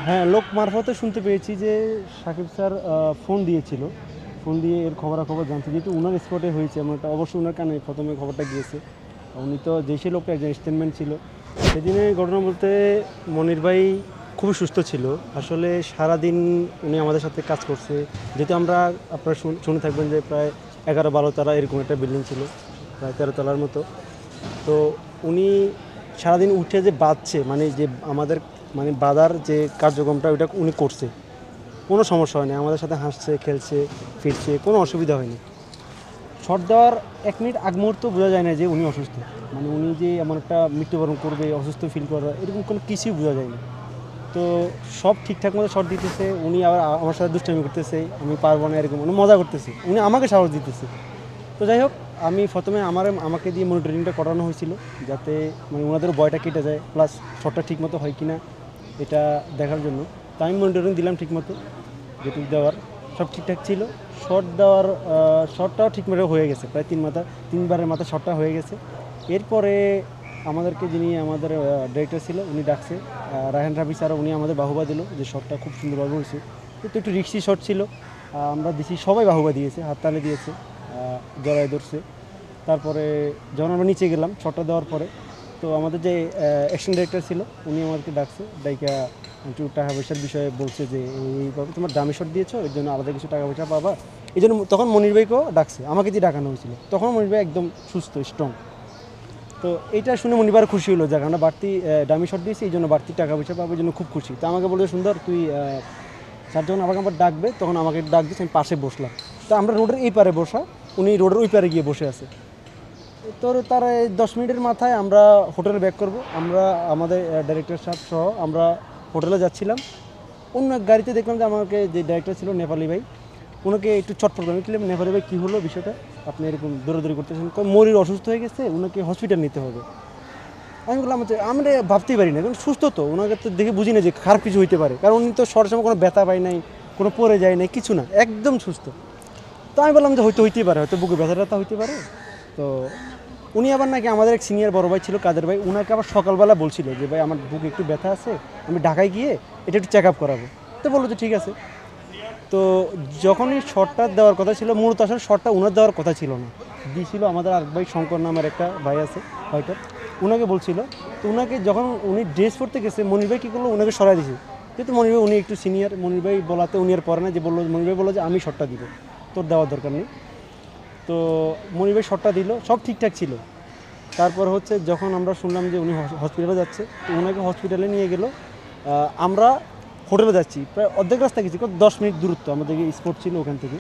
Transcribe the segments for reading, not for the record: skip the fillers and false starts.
হ্যাঁ, লোক মারফতে শুনতে পেয়েছি যে সাকিব স্যার ফোন দিয়েছিল। ফোন দিয়ে এর খবরাখবর জানতে, যেহেতু উনার স্পটে হয়েছে এমন একটা, অবশ্যই উনার কানে প্রথমে খবরটা গিয়েছে। উনি তো যেই লোকটা একজন স্টেটমেন্ট ছিল। সেদিনের ঘটনা বলতে মনির ভাই খুবই সুস্থ ছিল। আসলে সারাদিন উনি আমাদের সাথে কাজ করছে। যেহেতু আমরা, আপনারা শুনে থাকবেন যে প্রায় 11-12 তলা এরকম একটা বিল্ডিং ছিল, প্রায় 13 তলার মতো। তো উনি সারাদিন উঠে যে বাঁধছে, মানে যে আমাদের মানে বাঁধার যে কার্যক্রমটা ওইটা উনি করছে, কোনো সমস্যা হয়নি। আমাদের সাথে হাসছে, খেলছে, ফিরছে, কোনো অসুবিধা হয়নি। শট দেওয়ার 1 মিনিট আগ মুহূর্ত বোঝা যায় না যে উনি অসুস্থ, মানে উনি যে এমন একটা মৃত্যুবরণ করবে, অসুস্থ ফিল করবে, এরকম কোনো কিছুই বোঝা যায়নি। তো সব ঠিকঠাক মতো শট দিতেছে, উনি আবার আমার সাথে দুষ্টামি করতেছে, আমি পারবো না এরকম, উনি মজা করতেছে, উনি আমাকে সাহস দিতেছে। তো যাই হোক, আমি প্রথমে আমাকে দিয়ে মনিটরিংটা করানো হয়েছিল, যাতে মানে ওনাদের ভয়টা কেটে যায়, প্লাস শটটা ঠিকমতো হয় কিনা এটা দেখার জন্য। তো আমি মনিটরিং দিলাম ঠিকমতো, যেটুকু দেওয়ার সব ঠিকঠাক ছিল। শটটাও ঠিকমতো হয়ে গেছে, প্রায় 3বারের মাথা শটটা হয়ে গেছে। এরপরে আমাদেরকে, যিনি আমাদের ডিরেক্টর ছিল, উনি ডাকছে রায়হান রাফি স্যার, উনি আমাদের বাহুবা দিল যে শটটা খুব সুন্দরভাবে হয়েছে। কিন্তু একটু রিক্সি শট ছিল, আমরা দিছি, সবাই বাহুবা দিয়েছে, হাততালি দিয়েছে, জড়ায় ধরছে। তারপরে যখন আমরা নিচে গেলাম শটটা দেওয়ার পরে, তো আমাদের যে অ্যাকশন ডিরেক্টর ছিল, উনি আমাদেরকে ডাকছে, ডাইকা একটু টাকা পয়সার বিষয়ে বলছে যে এইভাবে তোমার দামি শট দিয়েছো, এর জন্য আলাদা কিছু টাকা পয়সা পাবা। এই জন্য তখন মনির ভাইকেও ডাকছে, আমাকে দিয়ে ডাকানো হয়েছিল। তখন মনির ভাই একদম সুস্থ, স্ট্রং। তো এইটা শুনে মনিবার খুশি হলো, যাক আমরা বাড়তি দামি শট দিয়েছি, এই জন্য বাড়তি টাকা পয়সা পাবো, এই জন্য খুব খুশি। তো আমাকে বললো, সুন্দর তুই স্যার যখন আমাকে আবার ডাকবে তখন আমাকে ডাক দিচ্ছে, আমি পাশে বসলাম। তো আমরা রোডের এই পারে বসা, উনি রোডের ওই পারে গিয়ে বসে আছে। তোর তার 10 মিনিটের মাথায় আমরা হোটেলে ব্যাক করব। আমরা আমাদের ডাইরেক্টর সাহেব সহ আমরা হোটেলে যাচ্ছিলাম। অন্য এক গাড়িতে দেখলাম যে আমাকে যে ডাইরেক্টর ছিল, নেপালি ভাই, ওনাকে একটু চটপট করে নিলাম। নেপালি ভাই, কী হলো বিষয়টা, আপনি এরকম দৌড়াদৌড়ি করতেছেন? মরির অসুস্থ হয়ে গেছে, ওনাকে হসপিটাল নিতে হবে। আমি বললাম যে আমরা ভাবতেই পারি না, কারণ সুস্থ তো, ওনাকে তো দেখে বুঝি না যে খারাপ কিছু হইতে পারে, কারণ উনি তো সরাসরি কোনো ব্যথা পায় নাই, কোনো পড়ে যায় নাই, কিছু না, একদম সুস্থ। তো আমি বললাম যে হইতেই পারে, হয়তো বুকে ব্যথা ট্যাথা হইতে পারে। তো উনি আবার নাকি, আমাদের এক সিনিয়র বড় ভাই ছিল কাদের ভাই, উনাকে আবার সকালবেলা বলছিল যে ভাই আমার বুকে একটু ব্যথা আছে, আমি ঢাকায় গিয়ে এটা একটু চেক আপ করাবো। তো বললো যে ঠিক আছে। তো যখনই শটটা দেওয়ার কথা ছিল, মূলত আসলে শটটা উনার দেওয়ার কথা ছিল না, দিয়েছিল আমাদের আরেক ভাই শঙ্কর নামের একটা ভাই আছে ফাইটার, উনাকে বলছিল। তো উনাকে যখন উনি ড্রেস পরতে গেছে, মনির ভাই কী করলো, উনাকে সরাই দিয়েছে। যেহেতু মনির ভাই উনি একটু সিনিয়র, মনির ভাই বলাতে উনি আর পরে না, যে বললো, মনির ভাই বললো যে আমি শটটা দিব, তোর দেওয়ার দরকার নেই। তো মনির ভাই শটটা দিল, সব ঠিকঠাক ছিল। তারপর হচ্ছে যখন আমরা শুনলাম যে উনি হসপিটালে যাচ্ছে, তো ওনাকে হসপিটালে নিয়ে গেল। আমরা হোটেলে যাচ্ছি, প্রায় অর্ধেক রাস্তা গেছি, 10 মিনিট দূরত্ব আমাদের স্পট ছিল ওখান থেকে।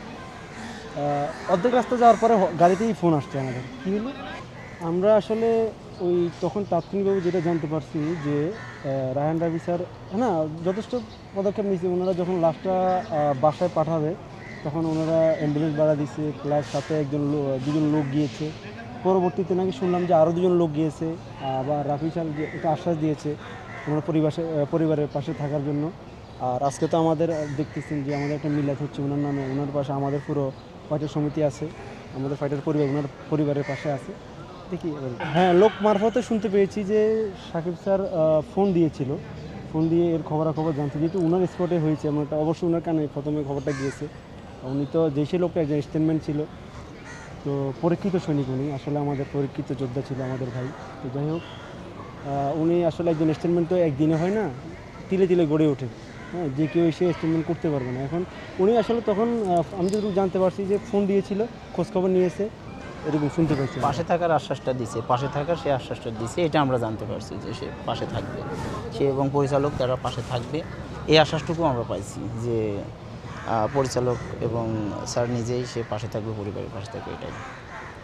অর্ধেক রাস্তা যাওয়ার পরে গাড়িতেই ফোন আসছে আমাদের, কী হলো, আমরা আসলে ওই তখন তাৎক্ষণিকভাবে যেটা জানতে পারছি যে রায়হান রাফি স্যার, হ্যাঁ, যথেষ্ট পদক্ষেপ নিয়েছে। ওনারা যখন লাশটা বাসায় পাঠাবে, তখন ওনারা অ্যাম্বুলেন্স ভাড়া দিচ্ছে, প্লাস সাথে দুজন লোক গিয়েছে। পরবর্তীতে নাকি শুনলাম যে আরও দুজন লোক গিয়েছে। আবার রাফি স্যার যে একটা আশ্বাস দিয়েছে ওনার পরিবারের পাশে থাকার জন্য। আর আজকে তো আমাদের দেখতেছেন যে আমাদের একটা মিলাদ হচ্ছে ওনার নামে, ওনার পাশে আমাদের পুরো ফাইটার সমিতি আছে, আমাদের ফাইটার পরিবার ওনার পরিবারের পাশে আছে। দেখি হ্যাঁ, লোক মারফতে শুনতে পেয়েছি যে সাকিব স্যার ফোন দিয়েছিল। ফোন দিয়ে এর খবরাখবর জানতে, যেহেতু ওনার স্পটে হয়েছে এমন একটা, অবশ্যই ওনার কানে প্রথমে খবরটা গিয়েছে। উনি তো যেই লোকটা একজন স্টেটমেন্ট ছিল, তো পরীক্ষিত সৈনিক, উনি আসলে আমাদের পরীক্ষিত যোদ্ধা ছিল আমাদের ভাই। তো যাই হোক, উনি আসলে একজন স্টেটমেন্ট তো একদিনে হয় না, তিলে তিলে গড়ে ওঠে। হ্যাঁ, যে কেউ এসে স্টেটমেন্ট করতে পারবে না। এখন উনি আসলে তখন আমি যতটুকু জানতে পারছি যে ফোন দিয়েছিল, খোঁজখবর নিয়েছে, এরকম শুনতে পাচ্ছি। পাশে থাকার আশ্বাসটা দিছে, পাশে থাকার সে আশ্বাসটা দিছে, এটা আমরা জানতে পারছি যে সে পাশে থাকবে, সে এবং পরিচালক তারা পাশে থাকবে, এই আশ্বাসটুকু আমরা পাইছি যে পরিচালক এবং স্যার নিজেই সে পাশে থাকবে, পরিবারের পাশে থাকবে, এটাই।